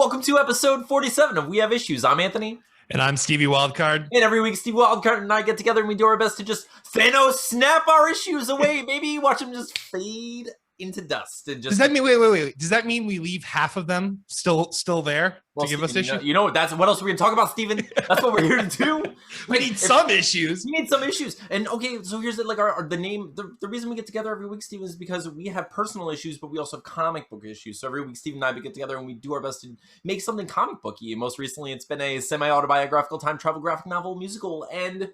Welcome to episode 47 of We Have Issues. I'm Anthony. And I'm Stevie Wildcard. And every week, Steve Wildcard and I get together and we do our best to just Thanos snap our issues away. Maybe watch them just fade into dust. And just Does that mean wait? Does that mean we leave half of them still there to give us issues? You know that's what else we're gonna talk about, Steven? That's what we're here to do. We need some issues. We need some issues. And okay, so here's the name. The reason we get together every week, Steven, is because we have personal issues, but we also have comic book issues. So every week, Steve and I get together and we do our best to make something comic booky. And most recently, it's been a semi-autobiographical time travel graphic novel musical. And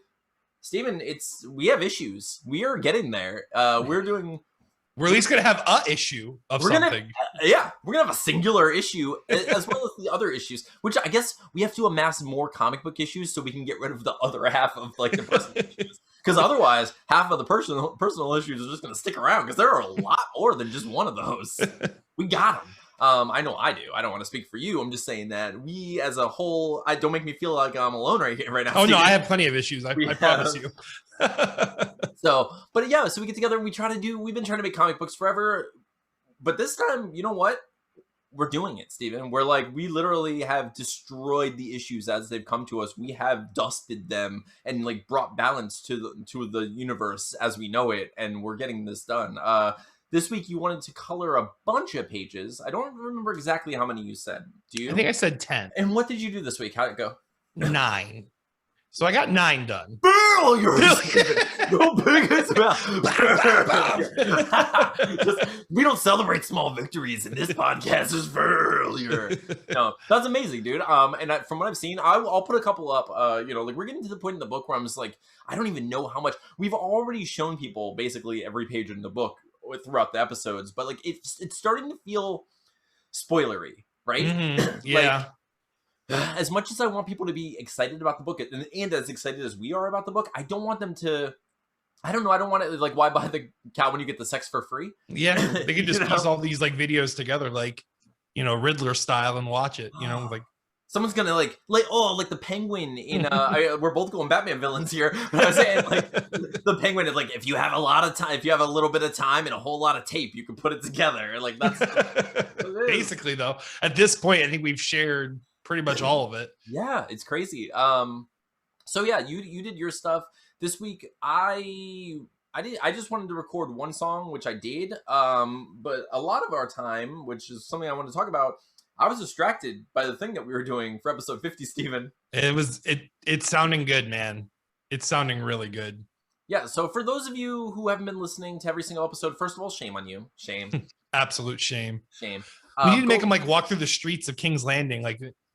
Steven, we have issues. We are getting there. We're at least going to have a issue of something. We're going to have a singular issue as well as the other issues, which I guess we have to amass more comic book issues so we can get rid of the other half of like the personal issues. Because otherwise, half of the personal issues are just going to stick around because there are a lot more than just one of those. We got them. I know I do. I don't want to speak for you. I'm just saying that we as a whole, don't make me feel like I'm alone right now. Oh, no, I have plenty of issues. I promise you. So we get together and we've been trying to make comic books forever. But this time, you know what? We're doing it, Steven. We literally have destroyed the issues as they've come to us. We have dusted them and brought balance to the universe as we know it. And we're getting this done. This week, you wanted to color a bunch of pages. I don't remember exactly how many you said. Do you? I think I said 10. And what did you do this week? How'd it go? 9. So I got 9 done. We don't celebrate small victories in this podcast. It's failure. No, that's amazing, dude. From what I've seen, I'll put a couple up. We're getting to the point in the book where I'm just like, I don't even know how much. We've already shown people basically every page in the book throughout the episodes, but it's starting to feel spoilery, right? Mm-hmm. Yeah. As much as I want people to be excited about the book and as excited as we are about the book, I don't want them to. I don't know. I don't want it why buy the cow when you get the sex for free? Yeah, they can just piece all these videos together, Riddler style, and watch it. Someone's gonna the Penguin in we're both going Batman villains here. But I'm saying the Penguin is if you have a lot of time, if you have a little bit of time and a whole lot of tape, you can put it together. That's basically though. At this point, I think we've shared pretty much all of it. Yeah, it's crazy. So yeah, you did your stuff this week. I just wanted to record one song, which I did. But a lot of our time, which is something I wanted to talk about, I was distracted by the thing that we were doing for episode 50, Steven. It's sounding good, man. It's sounding really good. Yeah, so for those of you who haven't been listening to every single episode, first of all, shame on you. Shame. Absolute shame. Shame. We need to make them walk through the streets of King's Landing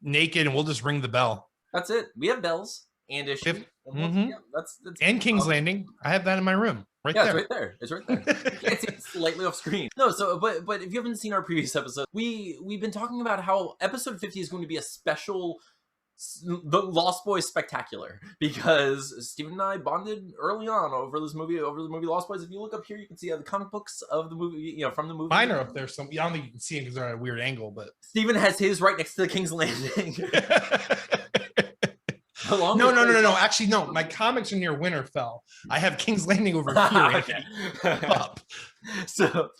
naked, and we'll just ring the bell. That's it. We have bells and issues. Mm-hmm. That's and King's Landing. I have that in my room. It's right there. It's right there. You can't see it slightly off screen. No, so but if you haven't seen our previous episode, we've been talking about how episode 50 is going to be a special the Lost Boys spectacular, because Steven and I bonded early on over the movie Lost Boys. If you look up here, you can see the comic books of the movie, from the movie. Mine are up there. So I don't think you can see them because they're at a weird angle, but Steven has his right next to the King's Landing. No. Actually, no. My comics are near Winterfell. I have King's Landing over here. Up. So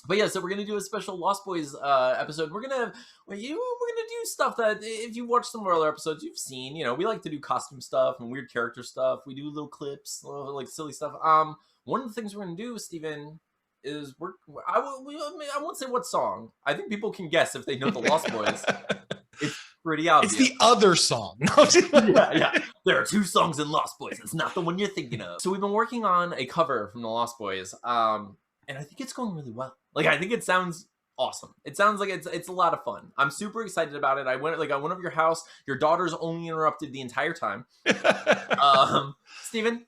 we're gonna do a special Lost Boys episode. We're gonna do stuff that if you watch some of our other episodes, you've seen. We like to do costume stuff and weird character stuff. We do little clips, silly stuff. One of the things we're gonna do, Steven, is I won't say what song. I think people can guess if they know the Lost Boys. It's pretty obvious. It's the other song. Yeah. There are 2 songs in Lost Boys. It's not the one you're thinking of. So we've been working on a cover from the Lost Boys, and I think it's going really well. I think it sounds awesome. It sounds like it's a lot of fun. I'm super excited about it. I went over to your house. Your daughter's only interrupted the entire time. Steven,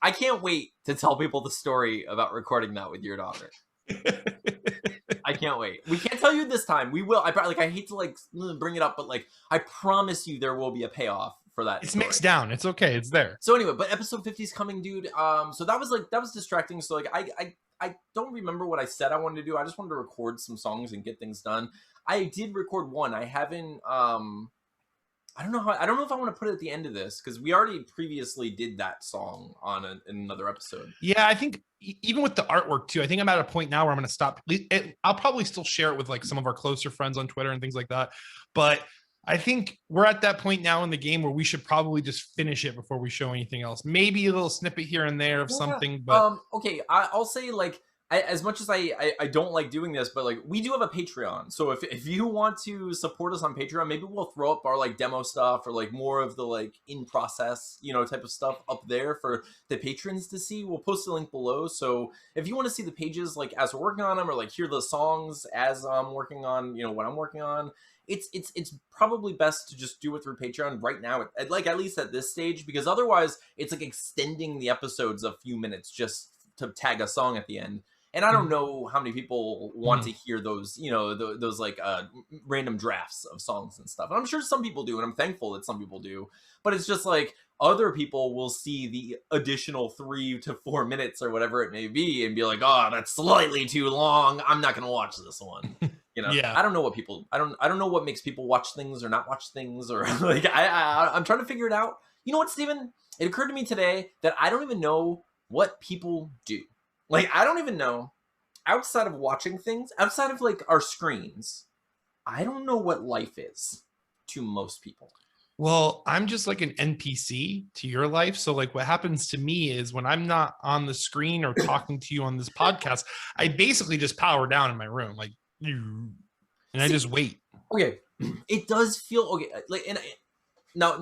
I can't wait to tell people the story about recording that with your daughter. I can't wait. We can't tell you this time. We will. I hate to bring it up, but I promise you there will be a payoff for that. It's mixed down. It's okay. It's there. So anyway, but episode 50 is coming, dude. So that was distracting. So I don't remember what I said I wanted to do. I just wanted to record some songs and get things done. I did record one. I haven't I don't know how. I don't know if I want to put it at the end of this because we already previously did that song on in another episode. Yeah, I think even with the artwork too, I think I'm at a point now where I'm going to stop. I'll probably still share it with like some of our closer friends on Twitter and things like that. But I think we're at that point now in the game where we should probably just finish it before we show anything else. Maybe a little snippet here and there of something, but Okay, I'll say like as much as I don't like doing this, but like we do have a Patreon. So if you want to support us on Patreon, maybe we'll throw up our like demo stuff or like more of the like in process, type of stuff up there for the patrons to see. We'll post a link below. So if you want to see the pages like as we're working on them or like hear the songs as I'm working on, what I'm working on, it's probably best to just do it through Patreon right now, at least at this stage, because otherwise it's like extending the episodes a few minutes just to tag a song at the end. And I don't know how many people want to hear those, those like random drafts of songs and stuff. And I'm sure some people do, and I'm thankful that some people do. But it's just like other people will see the additional 3 to 4 minutes or whatever it may be and be like, oh, that's slightly too long. I'm not going to watch this one. Yeah. I don't know what people, I don't know what makes people watch things or not watch things, or like, I'm trying to figure it out. You know what, Steven? It occurred to me today that I don't even know what people do. Like, I don't even know, outside of watching things, outside of like our screens, I don't know what life is to most people. Well, I'm just like an NPC to your life. So like what happens to me is when I'm not on the screen or talking to you on this podcast, I basically just power down in my room. Like, and I just wait. Okay. It does feel okay. Like, and now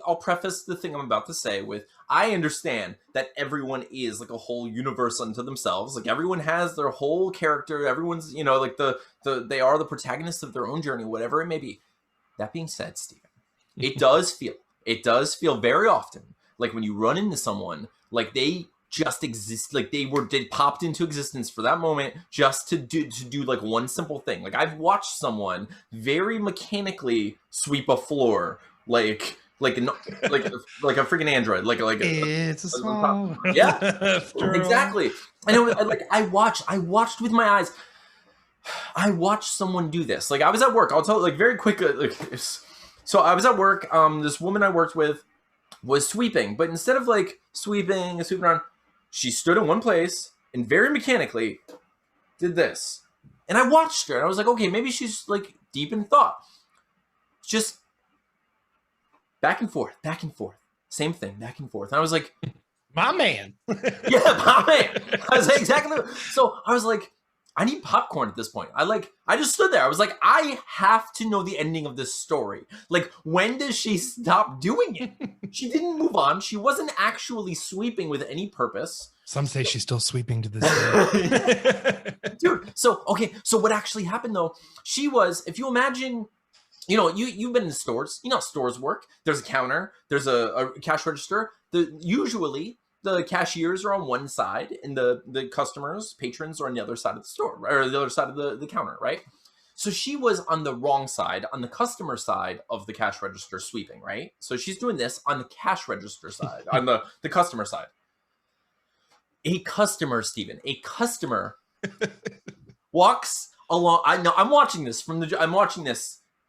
I'll preface the thing I'm about to say with, I understand that everyone is like a whole universe unto themselves. Like everyone has their whole character. Everyone's, like they are the protagonists of their own journey, whatever it may be. That being said, Steven, it does feel very often like when you run into someone, like they just exist, like they popped into existence for that moment just to do like one simple thing. Like I've watched someone very mechanically sweep a floor, like a freaking android, like it's a small yeah, exactly. I watched with my eyes. I watched someone do this. Like I was at work. I'll tell like very quick. So I was at work. This woman I worked with was sweeping, but instead of like sweeping around, she stood in one place and very mechanically did this. And I watched her and I was like, okay, maybe she's like deep in thought. Just back and forth, same thing, back and forth. And I was like, my man. Yeah, my man. I was like, exactly. So I was like, I need popcorn at this point. I just stood there. I was like, I have to know the ending of this story. Like, when does she stop doing it? She didn't move on. She wasn't actually sweeping with any purpose. Some say she's still sweeping to this day. Dude, so what actually happened though, she was, if you imagine, you've been in stores, how stores work. There's a counter, there's a cash register. Usually the cashiers are on one side and the customers, patrons, are on the other side of the store, or the other side of the counter, right? So she was on the wrong side, on the customer side of the cash register sweeping, right? So she's doing this on the cash register side, on the customer side. A customer, Steven, walks along. I'm watching this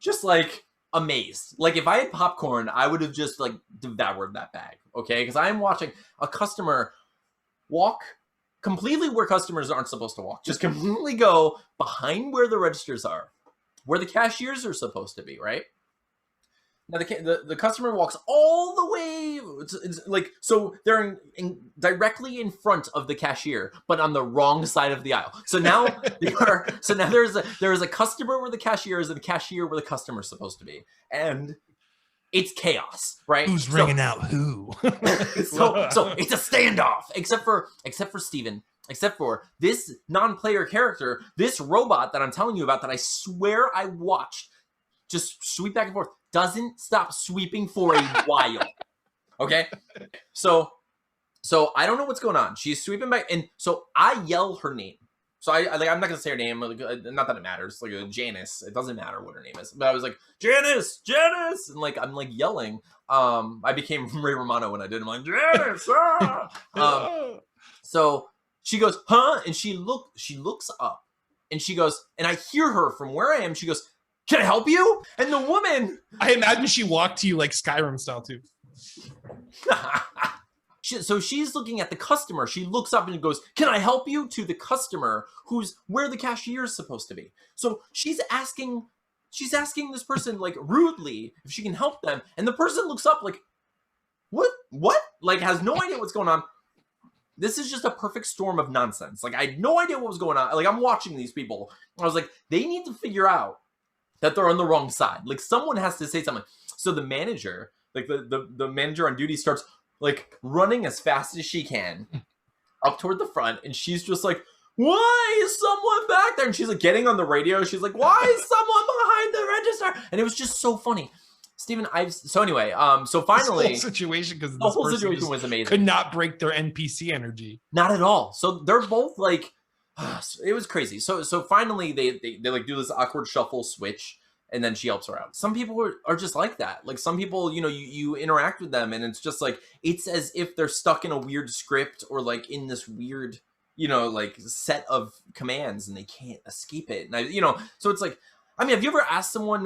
just like amazed. Like if I had popcorn, I would have just like devoured that bag. Okay, because I'm watching a customer walk completely where customers aren't supposed to walk. Just completely go behind where the registers are, where the cashiers are supposed to be. Right now, the customer walks all the way. It's like, so they're directly in front of the cashier, but on the wrong side of the aisle. So now there's a customer where the cashier is and a cashier where the customer is supposed to be, and it's chaos, right? Who's ringing out who? so it's a standoff, except for Steven, except for this non-player character, this robot that I'm telling you about that I swear I watched just sweep back and forth, doesn't stop sweeping for a while. Okay? So I don't know what's going on. She's sweeping back, and so I yell her name. So I'm not gonna say her name, not that it matters. Like Janice, it doesn't matter what her name is. But I was like, Janice, and like I'm like yelling. I became Ray Romano when I did. I'm like, Janice. So she goes, huh? And she looks up, and she goes, and I hear her from where I am. She goes, can I help you? And the woman, I imagine she walked to you like Skyrim style too. so she's looking at the customer. She looks up and goes, can I help you, to the customer who's where the cashier is supposed to be. So she's asking this person like rudely if she can help them. And the person looks up like, what? Like has no idea what's going on. This is just a perfect storm of nonsense. Like I had no idea what was going on. Like I'm watching these people. I was like, they need to figure out that they're on the wrong side. Like someone has to say something. So the manager, like the manager on duty starts like running as fast as she can up toward the front. And she's just like, why is someone back there? And she's like getting on the radio. She's like, why is someone behind the register? And it was just so funny. Steven, so finally, this whole situation, because the whole situation was amazing. Could not break their NPC energy. Not at all. So they're both like, it was crazy. So finally they like do this awkward shuffle switch, and then she helps her out. Some people are just like that. Like some people, you interact with them, and it's just like it's as if they're stuck in a weird script or like in this weird, like set of commands, and they can't escape it. And so it's like, I mean, have you ever asked someone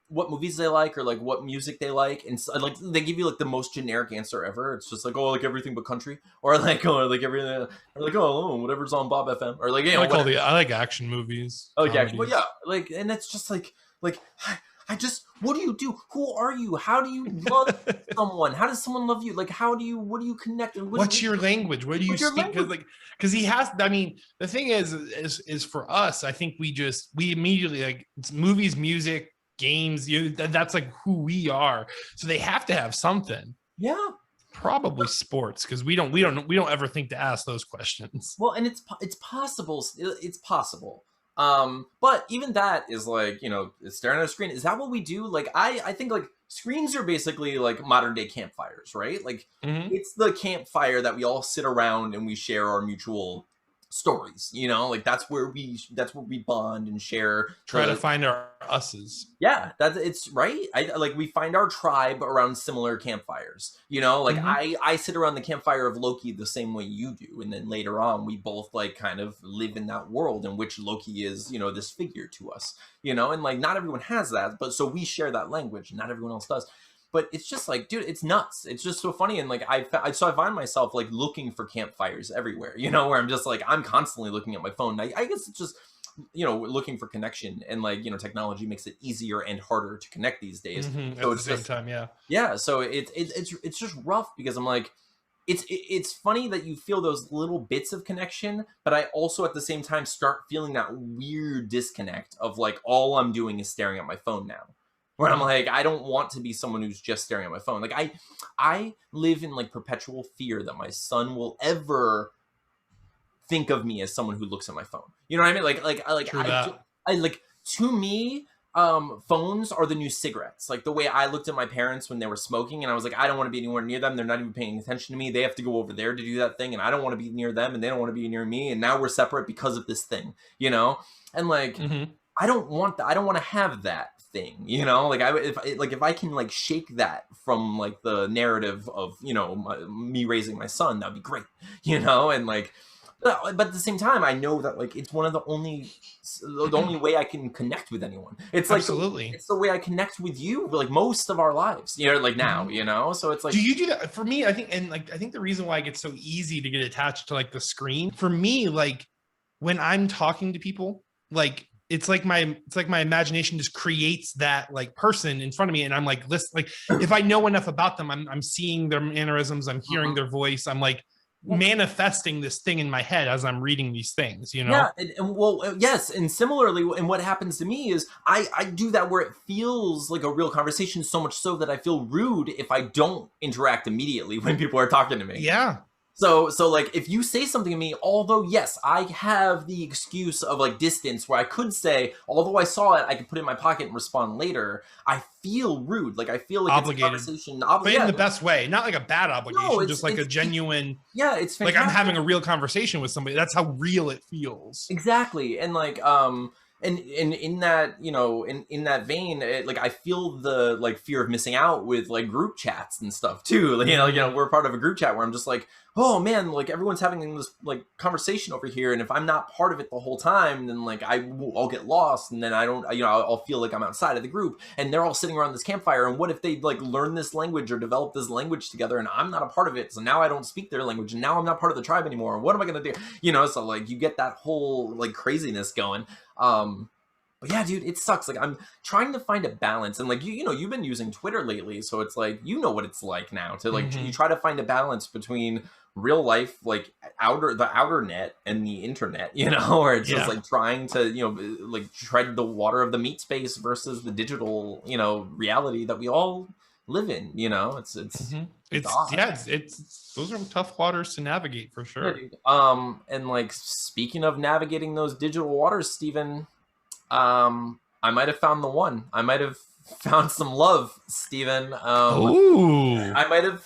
what movies they like or like what music they like, and like they give you like the most generic answer ever? It's just like, oh, like everything but country, or like everything, or like whatever's on Bob FM, or like I like action movies. I like action, but yeah, like, and it's just like I just, what do you do? Who are you? How do you love someone? How does someone love you? Like, what do you connect? And what's your language? What do you speak? Because he has, I mean, the thing is for us, I think we immediately like it's movies, music, games, that's like who we are. So they have to have something. Yeah. Probably sports, because we don't ever think to ask those questions. Well, and it's possible. It's possible. But even that is like, staring at a screen. Is that what we do? Like, I think like screens are basically like modern day campfires, right? Like it's the campfire that we all sit around and we share our mutual stories, like that's where we bond and share, try to find our us's. Yeah, it's right. We find our tribe around similar campfires, I sit around the campfire of Loki the same way you do, and then later on we both like kind of live in that world in which Loki is, this figure to us, and like not everyone has that, but so we share that language, not everyone else does. But it's just like, dude, it's nuts. It's just so funny. And like, I find myself like looking for campfires everywhere, where I'm just like, I'm constantly looking at my phone. I guess it's just, looking for connection, and like, technology makes it easier and harder to connect these days. So at the same time. Yeah. Yeah. So it's just rough, because I'm like, it's funny that you feel those little bits of connection, but I also at the same time start feeling that weird disconnect of like, all I'm doing is staring at my phone now. Where I'm like, I don't want to be someone who's just staring at my phone. Like I live in like perpetual fear that my son will ever think of me as someone who looks at my phone. You know what I mean? Like to me, phones are the new cigarettes. Like the way I looked at my parents when they were smoking, and I was like, I don't want to be anywhere near them. They're not even paying attention to me. They have to go over there to do that thing, and I don't want to be near them, and they don't want to be near me. And now we're separate because of this thing, And like, I don't want that. I don't want to have that thing, like if I can like shake that from like the narrative of me raising my son, that'd be great, and like, but at the same time I know that like it's one of the only way I can connect with anyone. It's like, absolutely, it's the way I connect with you like most of our lives, like now, so it's like, do you do that? For me, I think the reason why it gets so easy to get attached to like the screen, for me, like when I'm talking to people, like it's like my imagination just creates that like person in front of me, and I'm like, listen, like if I know enough about them, I'm seeing their mannerisms, I'm hearing their voice, I'm like manifesting this thing in my head as I'm reading these things, Yeah, and well, yes, and similarly, and what happens to me is I do that where it feels like a real conversation, so much so that I feel rude if I don't interact immediately when people are talking to me. Yeah. So like if you say something to me, although yes, I have the excuse of like distance where I could say, although I saw it, I could put it in my pocket and respond later, I feel rude. Like I feel like obligated. It's a conversation, but in the best way, not like a bad obligation, no, just like a genuine. Yeah, it's fantastic. Like I'm having a real conversation with somebody. That's how real it feels. Exactly, and like and in that, in that vein, like I feel the like fear of missing out with like group chats and stuff too. Like, we're part of a group chat where I'm just like, oh man, like everyone's having this like conversation over here, and if I'm not part of it the whole time, then like I'll get lost, and then I don't, I'll feel like I'm outside of the group, and they're all sitting around this campfire, and what if they like learn this language or develop this language together, and I'm not a part of it, so now I don't speak their language, and now I'm not part of the tribe anymore. What am I gonna do? So like you get that whole like craziness going. But yeah, dude, it sucks. Like I'm trying to find a balance, and like you've been using Twitter lately, so it's like what it's like now to like you try to find a balance between real life, like the outer net and the internet, or it's just like trying to like tread the water of the meat space versus the digital reality that we all live in. It's those are tough waters to navigate for sure. And like speaking of navigating those digital waters, Steven, I might have found the one. I might have found some love, Steven. Ooh. I might have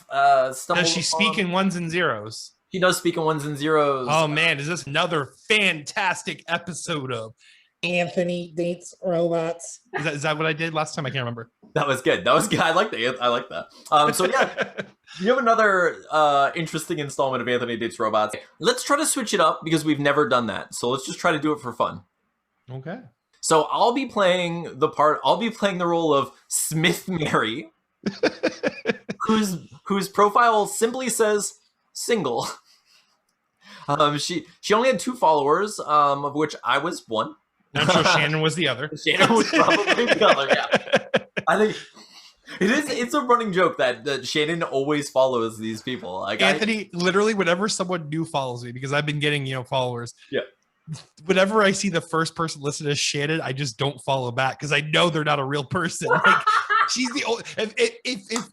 stumbled. Does she speak in ones and zeros? She does speak in ones and zeros. Oh man, is this another fantastic episode of Anthony Dates Robots? Is that what I did last time? I can't remember. That was good. I like that. So yeah, you have another interesting installment of Anthony Dates Robots. Let's try to switch it up because we've never done that. So let's just try to do it for fun. Okay. So I'll be playing the role of Smith Mary, whose profile simply says single. She only had 2 followers, of which I was one. I'm sure Shannon was the other. Shannon was probably the other, yeah. I think it's a running joke that Shannon always follows these people. Like Anthony, literally whenever someone new follows me, because I've been getting, followers. Yeah. Whenever I see the first person listed as Shannon, I just don't follow back because I know they're not a real person. Like, she's the only.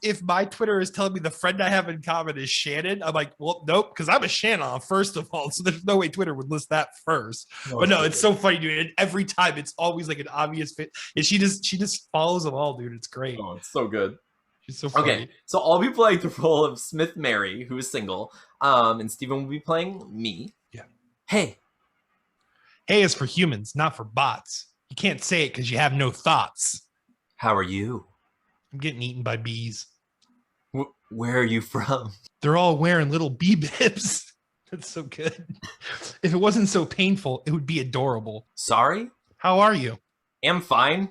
If my Twitter is telling me the friend I have in common is Shannon, I'm like, well, nope, because I'm a Shannon first of all, so there's no way Twitter would list that first. But no, it's so funny, dude. And every time it's always like an obvious fit, and she just follows them all, dude. It's great. Oh, it's so good. She's so funny. Okay, so I'll be playing the role of Smith Mary, who is single, and Steven will be playing me. Yeah. Hey. Hey is for humans, not for bots. You can't say it because you have no thoughts. How are you? I'm getting eaten by bees. Where are you from? They're all wearing little bee bibs. That's so good. If it wasn't so painful, it would be adorable. Sorry? How are you? Am fine.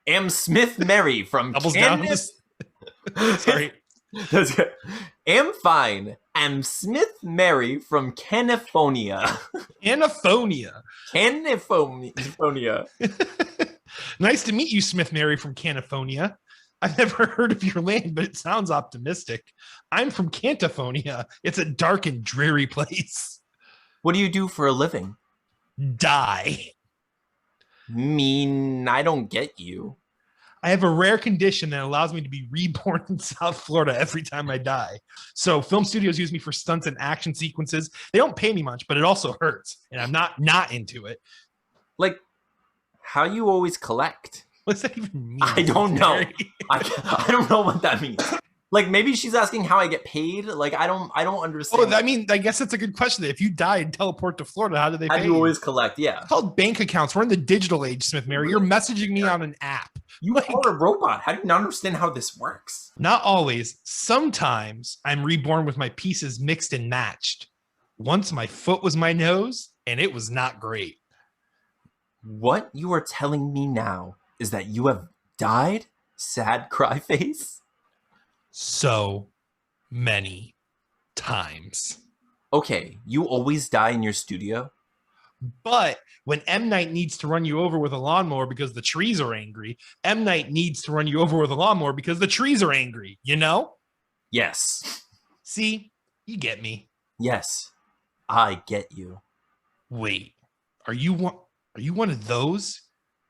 Am Smith Mary from Doubles down. Sorry. That's good. Am fine. Am Smith Mary from California. California. California. Nice to meet you, Smith Mary from California. I've never heard of your land, but it sounds optimistic. I'm from California. It's a dark and dreary place. What do you do for a living? Die. I don't get you. I have a rare condition that allows me to be reborn in South Florida every time I die. So film studios use me for stunts and action sequences. They don't pay me much, but it also hurts. And I'm not into it. Like, how you always collect? What's that even mean? I don't know. I don't know what that means. Like, maybe she's asking how I get paid. Like, I don't understand. Oh, I mean, I guess that's a good question. If you die and teleport to Florida, how do they pay you? How do you always collect? Yeah. It's called bank accounts. We're in the digital age, Smith Mary. You're messaging me on an app. You are a robot. How do you not understand how this works? Not always. Sometimes I'm reborn with my pieces mixed and matched. Once my foot was my nose, and it was not great. What you are telling me now is that you have died? Sad cry face? So many times. Okay, you always die in your studio? But when M. Night needs to run you over with a lawnmower because the trees are angry, M. Night needs to run you over with a lawnmower because the trees are angry, you know? Yes. See, you get me. Yes, I get you. Wait, are you one of those?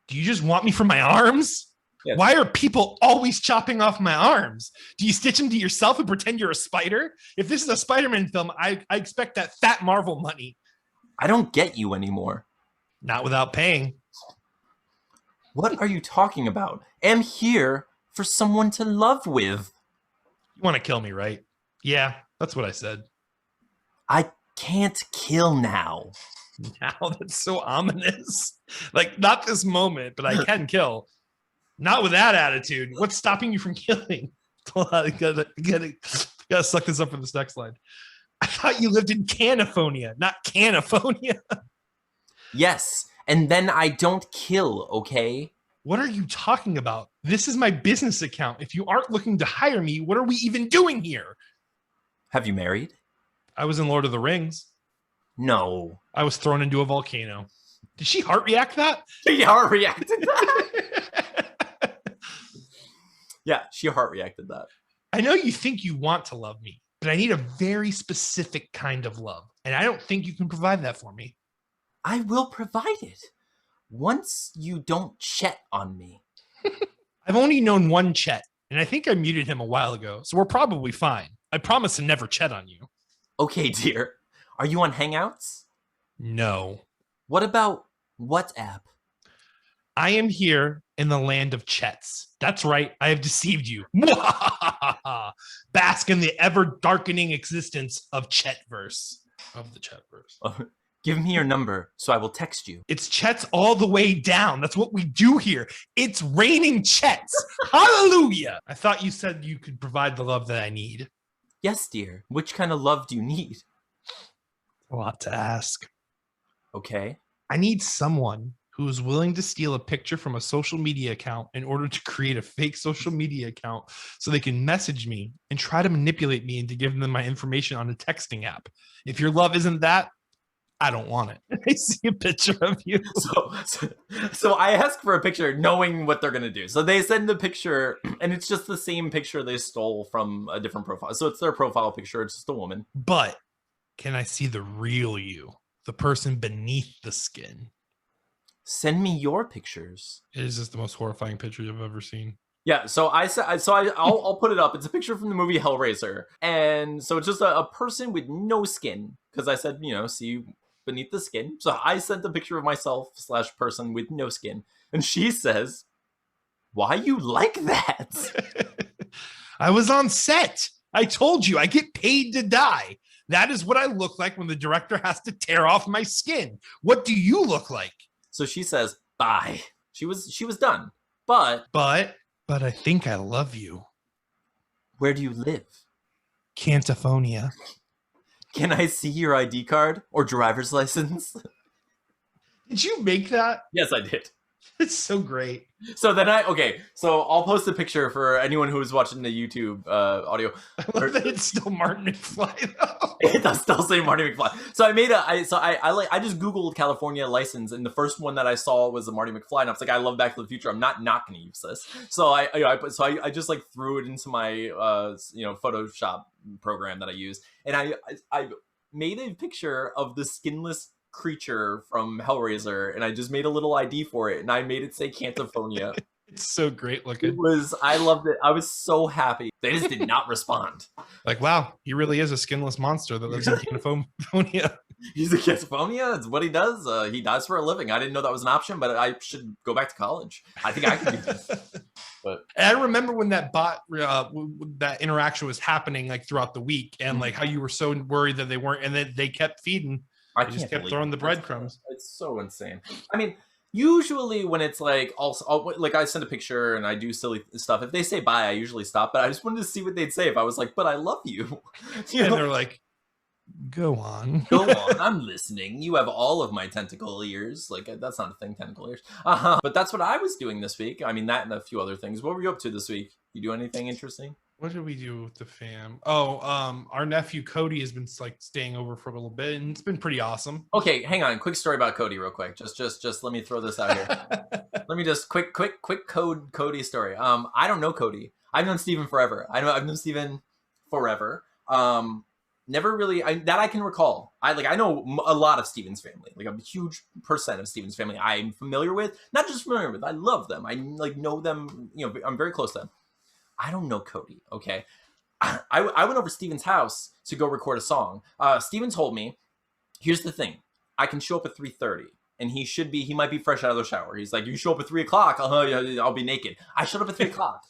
Do you just want me for my arms? Yes. Why are people always chopping off my arms? Do you stitch them to yourself and pretend you're a spider? If this is a Spider-Man film, I expect that fat Marvel money. I don't get you anymore. Not without paying. What are you talking about? I'm here for someone to love with. You want to kill me, right? Yeah, that's what I said. I can't kill now. Now that's so ominous. Like, not this moment, but I can kill. Not with that attitude. What's stopping you from killing? Hold on, I gotta suck this up for this next line. I thought you lived in California, not California. Yes, and then I don't kill, okay? What are you talking about? This is my business account. If you aren't looking to hire me, what are we even doing here? Have you married? I was in Lord of the Rings. No. I was thrown into a volcano. Did she heart react that? She heart reacted that. Yeah, she heart reacted that. I know you think you want to love me, but I need a very specific kind of love. And I don't think you can provide that for me. I will provide it. Once you don't chet on me. I've only known one Chet, and I think I muted him a while ago, so we're probably fine. I promise to never Chet on you. Okay, dear. Are you on Hangouts? No. What about WhatsApp? I am here in the land of Chets. That's right. I have deceived you. Bask in the ever-darkening existence of Chetverse. Of the Chetverse. Give me your number so I will text you. It's Chets all the way down. That's what we do here. It's raining Chets. Hallelujah. I thought you said you could provide the love that I need. Yes, dear. Which kind of love do you need? A lot to ask. Okay. I need someone who is willing to steal a picture from a social media account in order to create a fake social media account so they can message me and try to manipulate me into giving them my information on a texting app. If your love isn't that, I don't want it. I see a picture of you. So I ask for a picture knowing what they're going to do. So they send the picture and it's just the same picture they stole from a different profile. So it's their profile picture. It's just a woman. But can I see the real you? The person beneath the skin? Send me your pictures. It is just the most horrifying picture I've ever seen. Yeah, so I'll put it up. It's a picture from the movie Hellraiser. And so it's just a person with no skin. Because I said, see beneath the skin. So I sent a picture of myself / person with no skin. And she says, why you like that? I was on set. I told you, I get paid to die. That is what I look like when the director has to tear off my skin. What do you look like? So she says, bye. She was done. But I think I love you. Where do you live? Cantophonia. Can I see your ID card or driver's license? Did you make that? Yes, I did. It's so great. So then so I'll post a picture for anyone who's watching the YouTube audio. I love that it's still Martin McFly though. It does still say Marty McFly. So I just Googled California license, and the first one that I saw was the Marty McFly, and I was like, I love Back to the Future. I'm not going to use this. So I just like threw it into my Photoshop program that I use, and I made a picture of the skinless creature from Hellraiser, and I just made a little ID for it, and I made it say Cantophonia. It's so great looking. I loved it. I was so happy. They just did not respond. Like, wow, he really is a skinless monster that lives in Cantophonia. He's a Cantophonia. It's what he does. He dies for a living. I didn't know that was an option, but I should go back to college. I think I can do this. But and I remember when that that interaction was happening like throughout the week, and like how you were so worried that they weren't, and then they kept feeding. I just kept throwing the breadcrumbs. It's so insane. I mean, usually when it's like like I send a picture and I do silly stuff. If they say bye, I usually stop. But I just wanted to see what they'd say if I was like, "But I love you." And they're like, "Go on, go on. I'm listening. You have all of my tentacle ears." Like that's not a thing, tentacle ears. But that's what I was doing this week. I mean, that and a few other things. What were you up to this week? You do anything interesting? What did we do with the fam? Oh, our nephew Cody has been like staying over for a little bit, and it's been pretty awesome. Okay, hang on. Quick story about Cody, real quick. Just let me throw this out here. Let me just quick Cody story. I don't know Cody. I've known Steven forever. I've known Steven forever. Never really that I can recall. I know a lot of Steven's family, like a huge percent of Steven's family. I'm familiar with, not just familiar with. I love them. I know them. I'm very close to them. I don't know Cody, okay? I went over to Steven's house to go record a song. Steven told me, here's the thing. I can show up at 3:30, and he might be fresh out of the shower. He's like, you show up at 3 o'clock, I'll be naked. I showed up at 3 o'clock.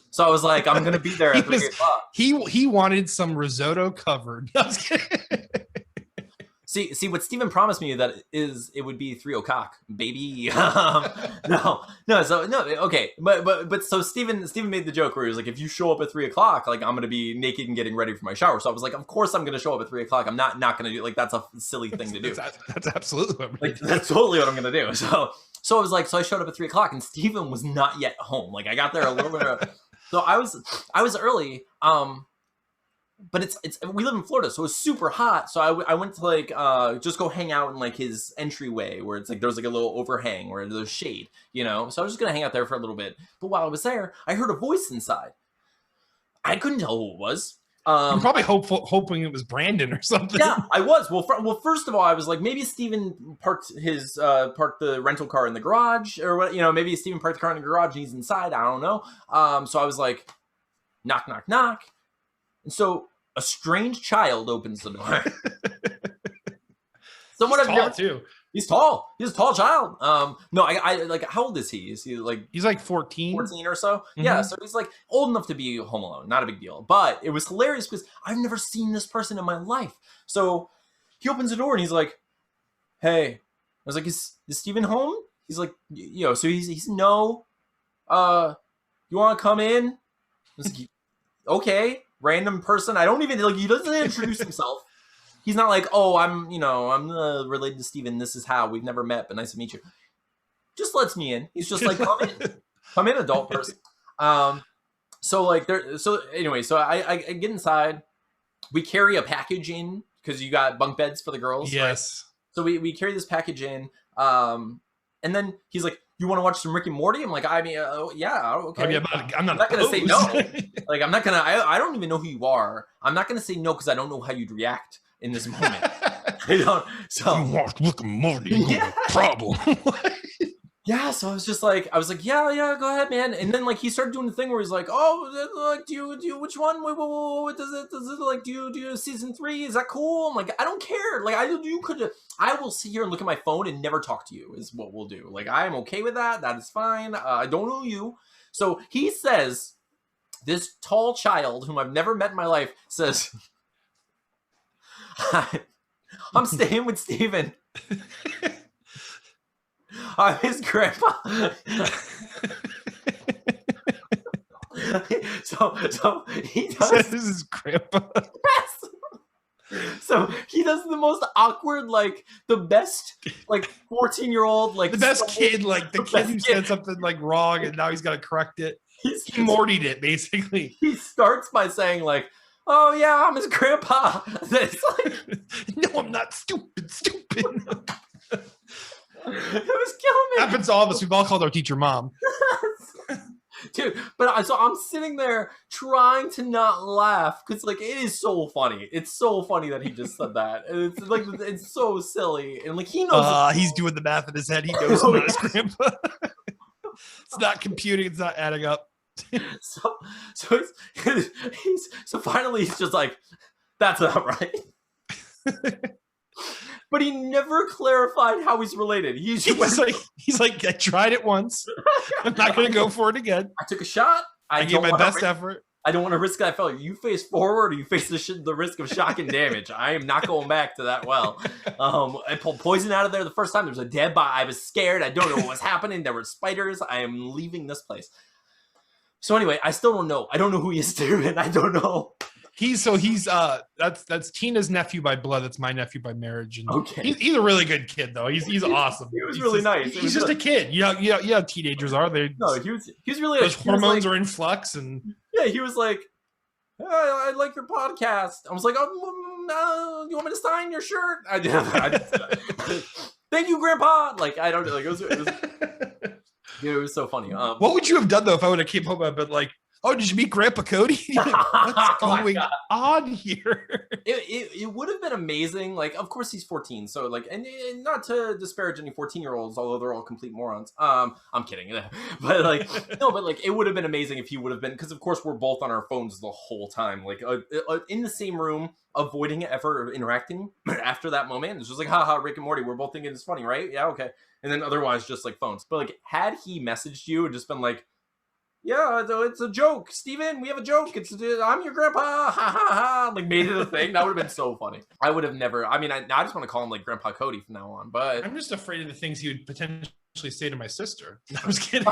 So I was like, I'm going to be there at 3 o'clock. He wanted some risotto covered. See what Steven promised me that is it would be 3 o'clock, baby. No. Okay, but so Steven made the joke where he was like, if you show up at 3 o'clock, like I'm gonna be naked and getting ready for my shower. So I was like, of course I'm gonna show up at 3 o'clock. I'm not gonna do, like, that's a silly thing to do. That's absolutely what I'm like that's totally what I'm gonna do. So I was like, so I showed up at 3 o'clock and Steven was not yet home. Like I got there a little bit early. So I was early. But it's we live in Florida, so it's super hot. So I went to like just go hang out in like his entryway where it's like there's like a little overhang where there's shade, you know. So I was just gonna hang out there for a little bit. But while I was there, I heard a voice inside. I couldn't tell who it was. I'm probably hoping it was Brandon or something. Yeah, I was. Well, first of all, I was like, maybe Steven parked the rental car in the garage, or what, you know, maybe Steven parked the car in the garage and he's inside. I don't know. So I was like, knock, knock, knock. And so a strange child opens the door. Someone I've never too. He's tall. He's a tall child. No, I like, how old is he? Is he like he's like 14 or so? Mm-hmm. Yeah, so he's like old enough to be home alone. Not a big deal. But it was hilarious because I've never seen this person in my life. So he opens the door and he's like, "Hey." I was like, "Is Steven home?" He's like, you know, so he's no. You want to come in? I was like, okay. Random person. I don't even like. He doesn't introduce himself. He's not like, oh, I'm related to Steven. This is how we've never met, but nice to meet you. Just lets me in. He's just like, come in, adult person. So I get inside. We carry a package in because you got bunk beds for the girls. Yes. Right? So we carry this package in. And then he's like, you want to watch some Rick and Morty? I'm like, I mean, yeah, okay. I mean, I'm not going to say no. Like, I'm not going to, I don't even know who you are. I'm not going to say no because I don't know how you'd react in this moment. I don't, so. You watch Rick and Morty, yeah. Problem. Yeah, so I was like, yeah, go ahead, man. And then like he started doing the thing where he's like, oh, like, do you, which one? What does it like? Do you season 3? Is that cool? I'm like, I don't care. Like, I will sit here and look at my phone and never talk to you. Is what we'll do. Like, I am okay with that. That is fine. I don't know you. So he says, this tall child whom I've never met in my life says, I'm staying with Steven. I'm his grandpa. so he does. This is his grandpa. Yes. So he does the most awkward, like the best, like 14-year-old, like the best kid, like the kid who said something like wrong and now he's got to correct it. He Mortied it basically. He starts by saying like, "Oh yeah, I'm his grandpa." It's like, no, I'm not stupid. It was killing me. Happens to all of us. We've all called our teacher mom. Dude, but so I'm sitting there trying to not laugh because like it is so funny. It's so funny that he just said that. And it's like it's so silly. And like he knows he's doing the math in his head. He knows about his grandpa. It's not computing, it's not adding up. So finally he's just like, that's not right. But he never clarified how he's related. He's like, I tried it once. I'm not going to go for it again. I took a shot. I gave my best effort. I don't want to risk that failure. You face forward, or you face the risk of shock and damage. I am not going back to that well. I pulled poison out of there the first time. There was a dead body. I was scared. I don't know what was happening. There were spiders. I am leaving this place. So anyway, I still don't know. I don't know who he is, Steven. I don't know. He's that's Tina's nephew by blood. That's my nephew by marriage. And okay, he's a really good kid though. He's awesome. He was really nice. He's just a kid. Yeah. Teenagers are. No, he was really. Those hormones are in flux, and yeah, he was like, hey, I like your podcast. I was like, you want me to sign your shirt? I did. Thank you, Grandpa. Like I don't like it was dude, it was so funny. What would you have done though if I would have came home and been like, oh, did you meet Grandpa Cody? What's going on here? It would have been amazing. Like, of course he's 14, so like, and not to disparage any 14-year-olds, although they're all complete morons. I'm kidding, but like, no, but like, it would have been amazing if he would have been, because of course we're both on our phones the whole time, like in the same room, avoiding ever interacting. After that moment, it's just like, haha, Rick and Morty. We're both thinking it's funny, right? Yeah, okay. And then otherwise, just like phones. But like, had he messaged you and just been like, yeah, it's a joke, Steven. We have a joke. I'm your grandpa. Ha ha ha. Like made it a thing. That would have been so funny. I would have never. I mean, I just want to call him like Grandpa Cody from now on. But I'm just afraid of the things he would potentially say to my sister. No, I was kidding.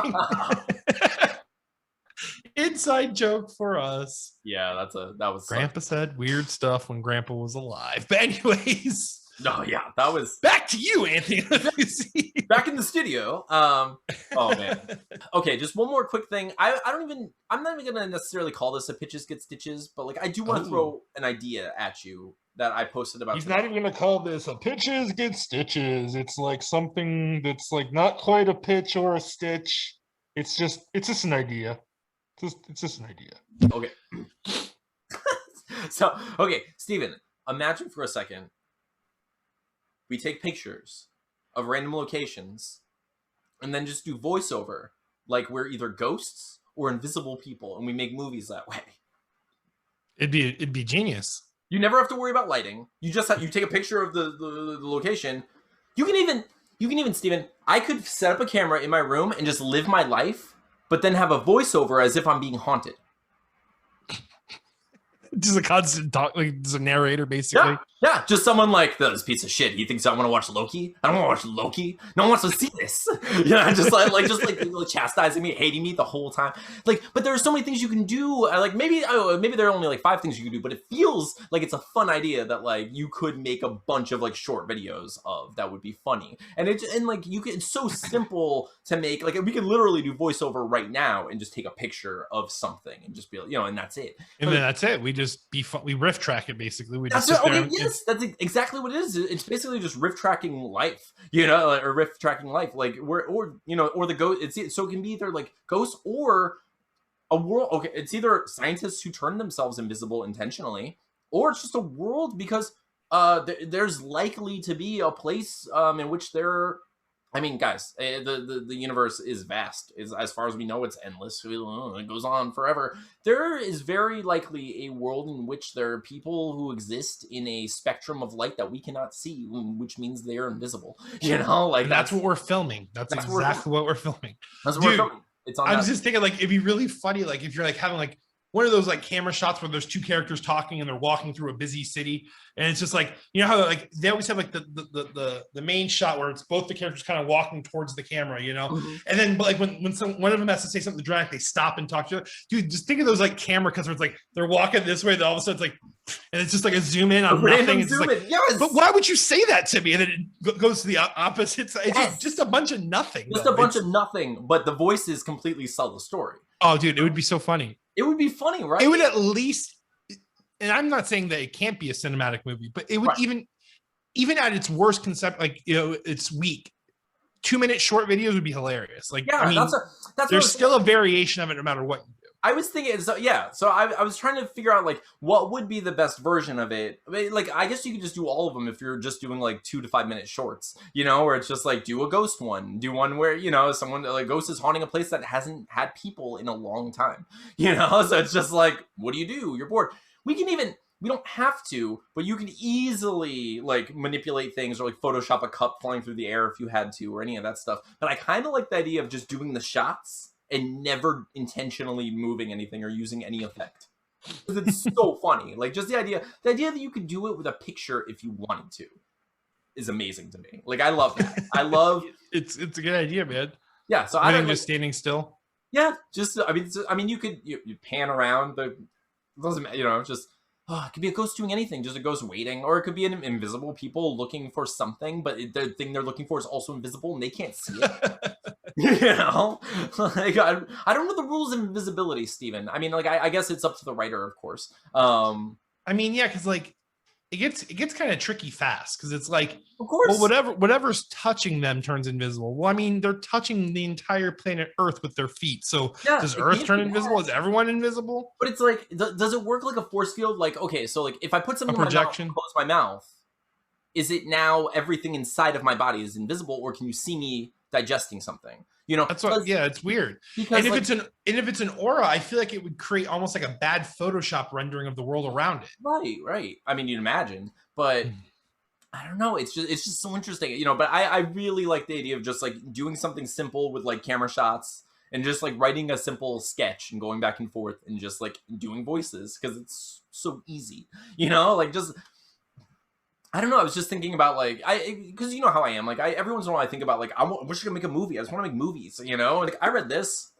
Inside joke for us. Yeah, that was. Grandpa said weird stuff when Grandpa was alive. But anyways. No, yeah, that was. Back to you, Anthony. Back in the studio. Oh man. Okay, just one more quick thing. I'm not even gonna necessarily call this a pitches get stitches, but like I do want to throw an idea at you that I posted about. He's not even gonna call this a pitches get stitches. It's like something that's like not quite a pitch or a stitch. It's just an idea. It's just an idea. Okay. So okay, Steven, imagine for a second. We take pictures of random locations and then just do voiceover like we're either ghosts or invisible people, and we make movies that way. It'd be genius. You never have to worry about lighting. You just you take a picture of the location. You can even Steven, I could set up a camera in my room and just live my life, but then have a voiceover as if I'm being haunted. Just a constant talk, like just a narrator, basically. Yeah, just someone like this piece of shit. He thinks I want to watch Loki. I don't want to watch Loki. No one wants to see this. Yeah, just like chastising me, hating me the whole time. Like, but there are so many things you can do. Like maybe there are only like 5 things you can do, but it feels like it's a fun idea that like you could make a bunch of like short videos of that would be funny. And like you can. It's so simple to make. Like we could literally do voiceover right now and just take a picture of something and just be like, and that's it. And then that's it. We just we riff track it basically. We just yes, that's exactly what it is. It's basically just riff tracking life, or riff tracking life, like or the ghost. So it can be either like ghosts or a world. Okay, it's either scientists who turn themselves invisible intentionally, or it's just a world because there's likely to be a place in which there. I mean, guys, the universe is vast. As far as we know, it's endless. It goes on forever. There is very likely a world in which there are people who exist in a spectrum of light that we cannot see, which means they are invisible. Like that's what we're filming. That's exactly what we're filming. That's what we're filming. It's on. I was just thinking, like, it'd be really funny, like, if you're like having like one of those like camera shots where there's 2 characters talking and they're walking through a busy city, and it's just like, how like they always have like the main shot where it's both the characters kind of walking towards the camera, Mm-hmm. and then like when one of them has to say something dramatic, they stop and talk to you. Dude, just think of those like camera cuts where it's like they're walking this way, then all of a sudden it's like, and it's just like a zoom in on nothing. It's like, yes. But why would you say that to me? And then it goes to the opposite side. It's just a bunch of nothing. Just a bunch of nothing, but the voices completely sell the story. Oh, dude, it would be so funny. It would be funny, right? It would at least, and I'm not saying that it can't be a cinematic movie, but it would even at its worst concept, like, it's weak. 2-minute short videos would be hilarious. Like, yeah, I mean, that's there's still a variation of it no matter what you do. I was thinking, so I was trying to figure out like what would be the best version of it. I mean, like, I guess you could just do all of them if you're just doing like 2 to 5 minute shorts, where it's just like do a ghost one, do one where someone like ghost is haunting a place that hasn't had people in a long time, so it's just like, what do? You're bored. We don't have to, but you can easily like manipulate things or like Photoshop a cup flying through the air if you had to, or any of that stuff. But I kind of like the idea of just doing the shots and never intentionally moving anything or using any effect. Because it's so funny. Like, just the idea that you could do it with a picture if you wanted to is amazing to me. Like, I love that. I love it's a good idea, man. Yeah, so I'm just standing still. Yeah, just I mean you could you pan around the, it doesn't matter, just it could be a ghost doing anything, just a ghost waiting, or it could be an invisible people looking for something, but the thing they're looking for is also invisible and they can't see it. Like, I don't know the rules of invisibility, Steven. I mean, like, I guess it's up to the writer, of course. I mean, yeah, because like it gets kind of tricky fast, because it's like, of course, well, whatever's touching them turns invisible. Well, I mean, they're touching the entire planet Earth with their feet, so does Earth turn invisible? Is everyone invisible? But it's like, does it work like a force field? Like, okay, so like if I put something in my mouth and close my mouth, is it now everything inside of my body is invisible, or can you see me digesting something? That's what. Yeah, it's weird. Because if it's an aura, I feel like it would create almost like a bad Photoshop rendering of the world around it. Right. I mean, you'd imagine, but I don't know. It's just so interesting, But I really like the idea of just like doing something simple with like camera shots and just like writing a simple sketch and going back and forth and just like doing voices because it's so easy, you know, like just. I don't know. I was just thinking about like because you know how I am. Like every once in a while I think about like we're just gonna make a movie. I just want to make movies. You know, like I read this.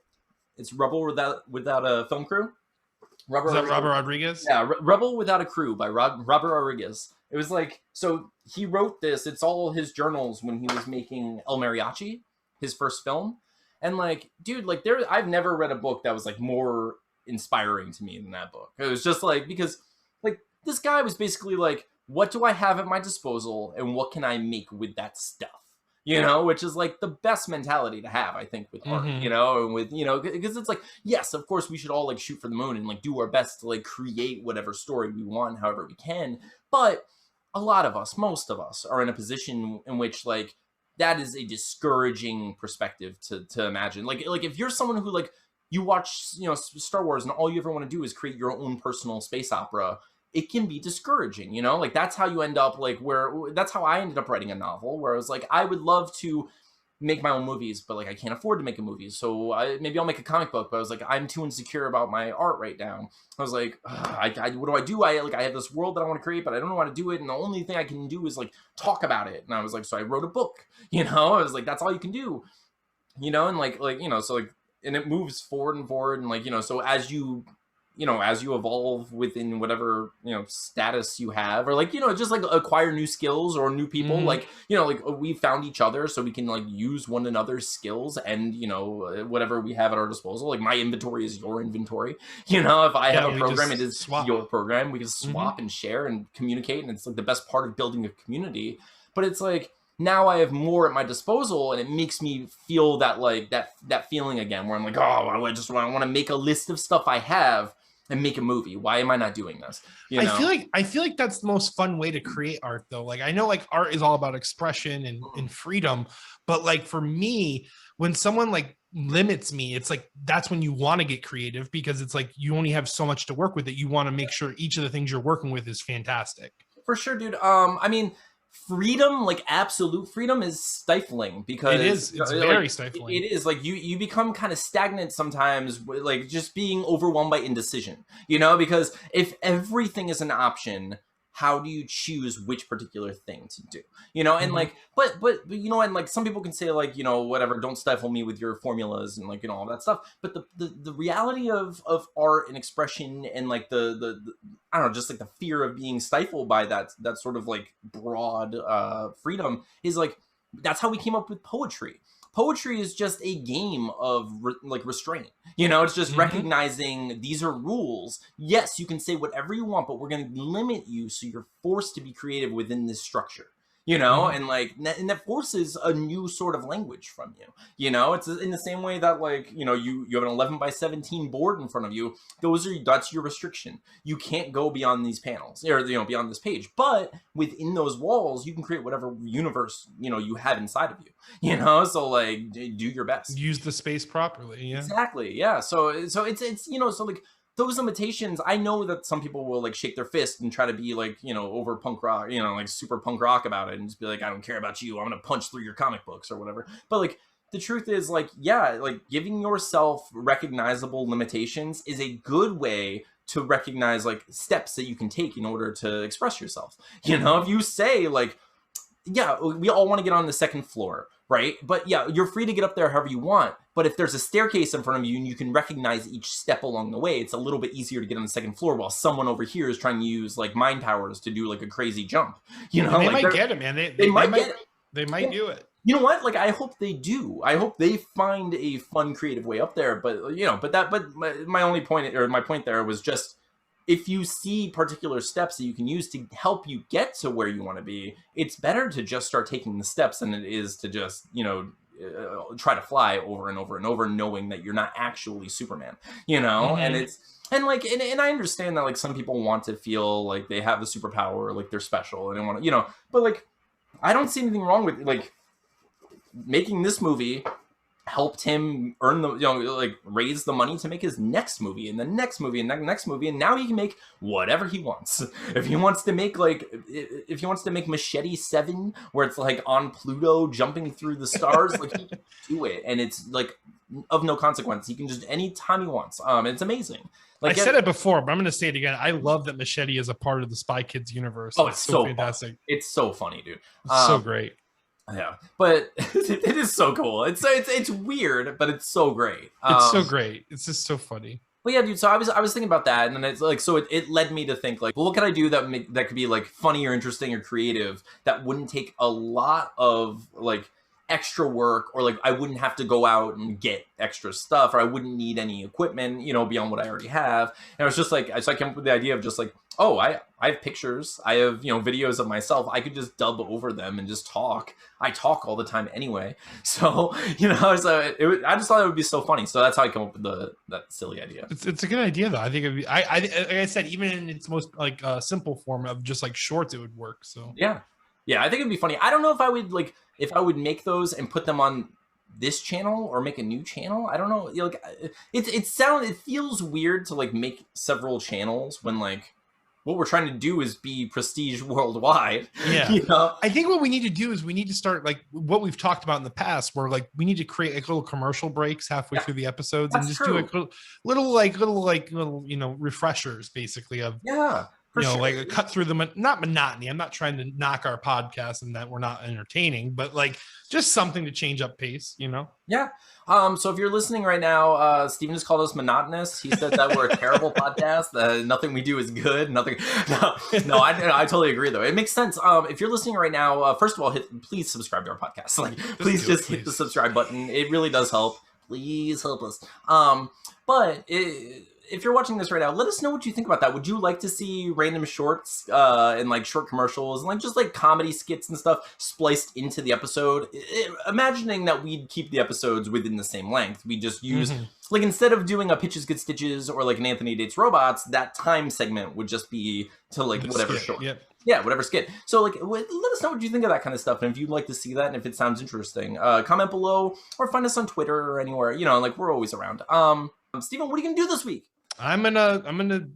It's Rebel without a film crew. Is that Robert Rodriguez? Yeah, Rebel Without a Crew by Robert Rodriguez. It was like so he wrote this. It's all his journals when he was making El Mariachi, his first film. And like, dude, like I've never read a book that was like more inspiring to me than that book. It was just like because like this guy was basically like, what do I have at my disposal and what can I make with that stuff? You know, which is like the best mentality to have, I think, with art, you know, and with, you know, because it's like, yes, of course, we should all like shoot for the moon and like do our best to like create whatever story we want, however we can. But a lot of us, most of us are in a position in which like that is a discouraging perspective to imagine. Like if you're someone who like you watch, you know, Star Wars and all you ever want to do is create your own personal space opera, it can be discouraging, you know, like that's how you end up like that's how I ended up writing a novel where I was like, I would love to make my own movies, but like I can't afford to make a movie. So maybe I'll make a comic book, but I was like, I'm too insecure about my art right now. I was like, what do? I have this world that I want to create, but I don't know how to do it. And the only thing I can do is like talk about it. And I was like, so I wrote a book, you know, I was like, that's all you can do, you know, and like, you know, so like, and it moves forward and forward. And like, you know, so as you evolve within whatever, you know, status you have, or like, you know, just like acquire new skills or new people, like, you know, like we found each other so we can like use one another's skills and, you know, whatever we have at our disposal. Like my inventory is your inventory. You know, if I have a program, it is your program. We can swap and share and communicate. And it's like the best part of building a community. But it's like, now I have more at my disposal and it makes me feel that like that feeling again where I'm like, oh, I want to make a list of stuff I have and make a movie. Why am I not doing this? You know? I feel like that's the most fun way to create art though. Like I know like art is all about expression and freedom, but like for me, when someone like limits me, it's like that's when you want to get creative because it's like you only have so much to work with that you want to make sure each of the things you're working with is fantastic. For sure, dude. I mean, freedom, like absolute freedom, is stifling because it's very stifling. It is like you become kind of stagnant sometimes, like just being overwhelmed by indecision, you know, because if everything is an option, how do you choose which particular thing to do, you know? And like but you know, and like some people can say like, you know, whatever, don't stifle me with your formulas and like, you know, all that stuff, but the reality of art and expression and like the I don't know, just like the fear of being stifled by that sort of like broad freedom is like, that's how we came up with poetry. Poetry is just a game of restraint. You know, it's just recognizing these are rules. Yes, you can say whatever you want, but we're going to limit you so you're forced to be creative within this structure. You know, and like, and that forces a new sort of language from you. You know, it's in the same way that like, you know, you have an 11x17 board in front of you. That's your restriction. You can't go beyond these panels or, you know, beyond this page. But within those walls, you can create whatever universe, you know, you have inside of you. You know, so like, do your best. Use the space properly. Yeah, exactly. Yeah. So it's you know, so like, those limitations, I know that some people will like shake their fist and try to be like, you know, over punk rock, you know, like super punk rock about it and just be like, I don't care about you. I'm going to punch through your comic books or whatever. But like, the truth is like, yeah, like giving yourself recognizable limitations is a good way to recognize like steps that you can take in order to express yourself. You know, if you say like, yeah, we all want to get on the second floor, right? But yeah, you're free to get up there however you want. But if there's a staircase in front of you and you can recognize each step along the way, it's a little bit easier to get on the second floor while someone over here is trying to use like mind powers to do like a crazy jump. You know, and they might get it, man. They might get it. They might do it. You know what? Like, I hope they do. I hope they find a fun, creative way up there. But you know, but my only point, or my point there was just, if you see particular steps that you can use to help you get to where you want to be, it's better to just start taking the steps than it is to just, you know, try to fly over and over and over, knowing that you're not actually Superman, you know? And it's, and like, and I understand that like some people want to feel like they have a superpower, or like they're special and they want to, you know, but like, I don't see anything wrong with like making this movie helped him earn the, you know, like raise the money to make his next movie and the next movie and the next movie, and now he can make whatever he wants. If he wants to make like, if he wants to make Machete 7 where it's like on Pluto jumping through the stars, like he can do it, and it's like of no consequence. He can just anytime he wants. It's amazing. Like I said it before, but I'm going to say it again. I love that Machete is a part of the Spy Kids universe. Oh, it's so fantastic. Fun. It's so funny, dude. It's so great. Yeah, but it is so cool. It's weird, but it's so great. It's so great. It's just so funny. But yeah, dude. So I was thinking about that, and then it's like, so it led me to think like, well, what can I do that could be like funny or interesting or creative that wouldn't take a lot of like extra work, or like I wouldn't have to go out and get extra stuff, or I wouldn't need any equipment, beyond what I already have. And it was just like, so I came up with the idea of just like, oh, I have pictures, I have videos of myself, I could just dub over them and just talk. I talk all the time anyway, so I just thought it would be so funny. So that's how I come up with that silly idea. It's a good idea though. I think it'd be, like I said, even in its most like simple form of just like shorts, it would work. So yeah, I think it'd be funny. I don't know if I would make those and put them on this channel or make a new channel. I don't know. Like it feels weird to like make several channels when like what we're trying to do is be prestige worldwide. Yeah. I think what we need to do is we need to start like what we've talked about in the past, where like we need to create like little commercial breaks halfway through the episodes. That's and just true. Do like little refreshers basically of sure. Like a cut through the not monotony. I'm not trying to knock our podcast and that we're not entertaining, but like just something to change up pace, Yeah. So if you're listening right now, Steven just called us monotonous. He said that we're a terrible podcast. Nothing we do is good. Nothing. No, I totally agree though. It makes sense. If you're listening right now, first of all, please subscribe to our podcast. Like, please hit the subscribe button. It really does help. Please help us. If you're watching this right now, let us know what you think about that. Would you like to see random shorts and like short commercials and like just like comedy skits and stuff spliced into the episode? Imagining that we'd keep the episodes within the same length. We just use like, instead of doing a Pitches Good Stitches or like an Anthony Dates Robots, that time segment would just be to like whatever short. Yep. Yeah, whatever skit. So like, let us know what you think of that kind of stuff, and if you'd like to see that, and if it sounds interesting, comment below or find us on Twitter or anywhere. Like we're always around. Steven, what are you gonna do this week? I'm gonna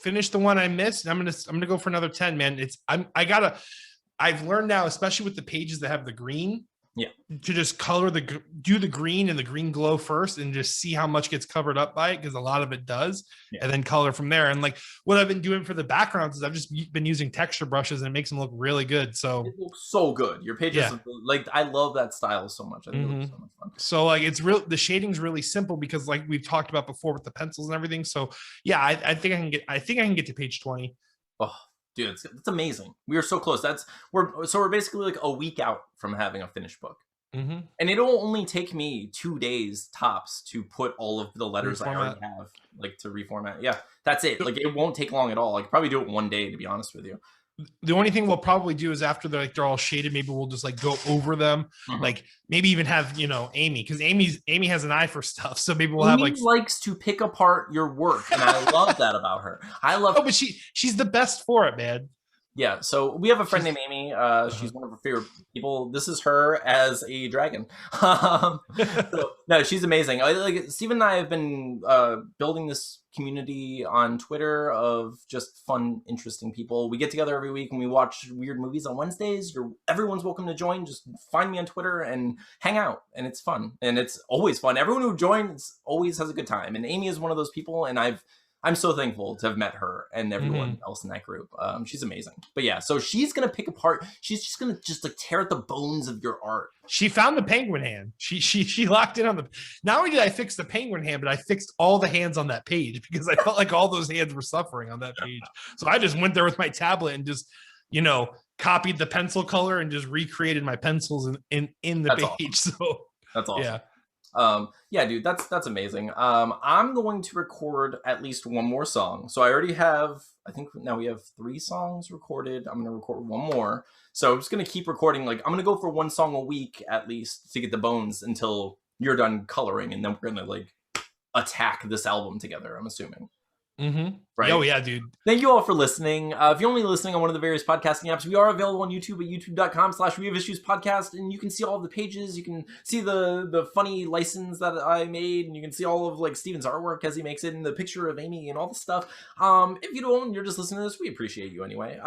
finish the one I missed. And I'm gonna go for another 10, man. I've learned now, especially with the pages that have the green, to just do the green and the green glow first, and just see how much gets covered up by it, because a lot of it does, and then color from there. And like what I've been doing for the backgrounds is I've just been using texture brushes, and it makes them look really good. So it looks so good. Your pages, like I love that style so much. I think it looks so much fun. So like the shading's really simple, because like we've talked about before with the pencils and everything. So yeah, I think I can get to page 20. Oh, dude, it's amazing. We are so close. We're basically like a week out from having a finished book. And it'll only take me 2 days tops to put all of the letters I already have, like to reformat. Yeah, that's it. Like it won't take long at all. I could probably do it one day, to be honest with you. The only thing we'll probably do is after they're all shaded, maybe we'll just like go over them, like maybe even have Amy, because Amy has an eye for stuff, so maybe we'll have like likes to pick apart your work, and I love that about her. But she's the best for it, man. Yeah, so we have a friend named Amy. She's one of our favorite people. This is her as a dragon. No, she's amazing. Like Steve and I have been building this community on Twitter of just fun, interesting people. We get together every week and we watch weird movies on Wednesdays. Everyone's welcome to join. Just find me on Twitter and hang out, and it's fun, and it's always fun. Everyone who joins always has a good time, and Amy is one of those people, and I'm so thankful to have met her and everyone else in that group. She's amazing. But yeah, so she's going to pick apart. She's just going to just like tear at the bones of your art. She found the penguin hand. She locked in on not only did I fix the penguin hand, but I fixed all the hands on that page, because I felt like all those hands were suffering on that page. So I just went there with my tablet and just, copied the pencil color and just recreated my pencils in the page. Awesome. So that's awesome. Yeah, dude, that's amazing. I'm going to record at least one more song. So I already have, I think now we have 3 songs recorded. I'm going to record one more. So I'm just going to keep recording. Like I'm going to go for one song a week at least to get the bones until you're done coloring. And then we're going to like attack this album together, I'm assuming. Right? Oh yeah, dude. Thank you all for listening. If you're only listening on one of the various podcasting apps, we are available on YouTube at youtube.com/wehaveissuespodcast, and you can see all of the pages. You can see the funny license that I made, and you can see all of like Steven's artwork as he makes it, and the picture of Amy and all the stuff. If you don't, and you're just listening to this, we appreciate you anyway.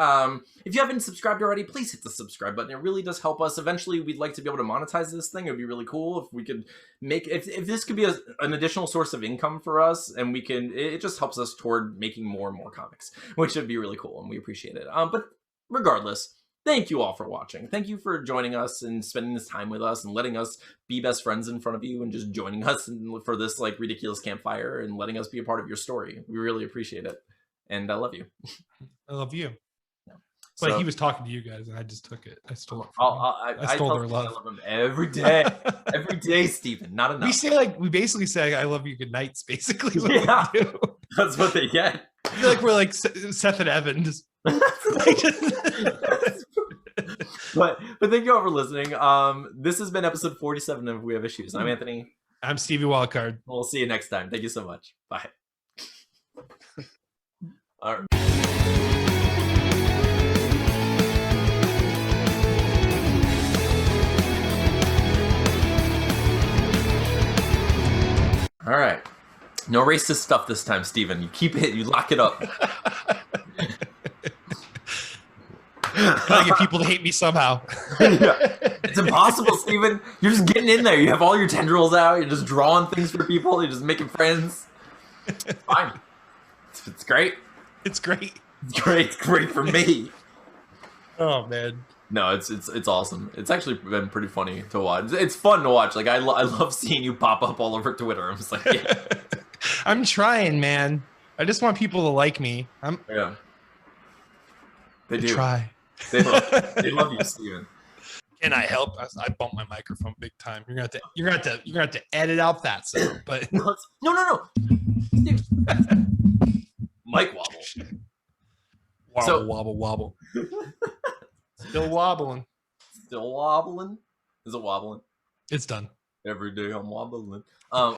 If you haven't subscribed already, please hit the subscribe button. It really does help us. Eventually, we'd like to be able to monetize this thing. It would be really cool if we could make if this could be an additional source of income for us, and we can. It just helps us toward making more and more comics, which would be really cool, and we appreciate it. But regardless, thank you all for watching. Thank you for joining us and spending this time with us and letting us be best friends in front of you and just joining us for this like ridiculous campfire and letting us be a part of your story. We really appreciate it, and I love you. I love you. Yeah. But So, he was talking to you guys, and I just took it. I stole it. I stole tell their people I love. love them every day. Every day, Stephen. Not enough. We basically say I love you good nights, basically. Is what Yeah. we do. That's what they get. I feel like we're like Seth and Evan. Just, but thank you all for listening. This has been episode 47 of We Have Issues. I'm Anthony. I'm Stevie Wildcard. We'll see you next time. Thank you so much. Bye. All right. All right. No racist stuff this time, Steven. You keep it. You lock it up. Gotta get people to hate me somehow. Yeah. It's impossible, Steven. You're just getting in there. You have all your tendrils out. You're just drawing things for people. You're just making friends. It's fine. It's great. It's great. It's great. It's great for me. Oh man. No, it's awesome. It's actually been pretty funny to watch. It's fun to watch. Like I love seeing you pop up all over Twitter. I'm just like, yeah. I'm trying, man. I just want people to like me. Yeah. They do. Try. They love you, Steven. Can I help? I bumped my microphone big time. You're gonna have to edit out that sound. But No. Steven. Mike wobble. Wobble, So- wobble, wobble. Still wobbling. Still wobbling? Is it wobbling? It's done. Every day I'm wobbling.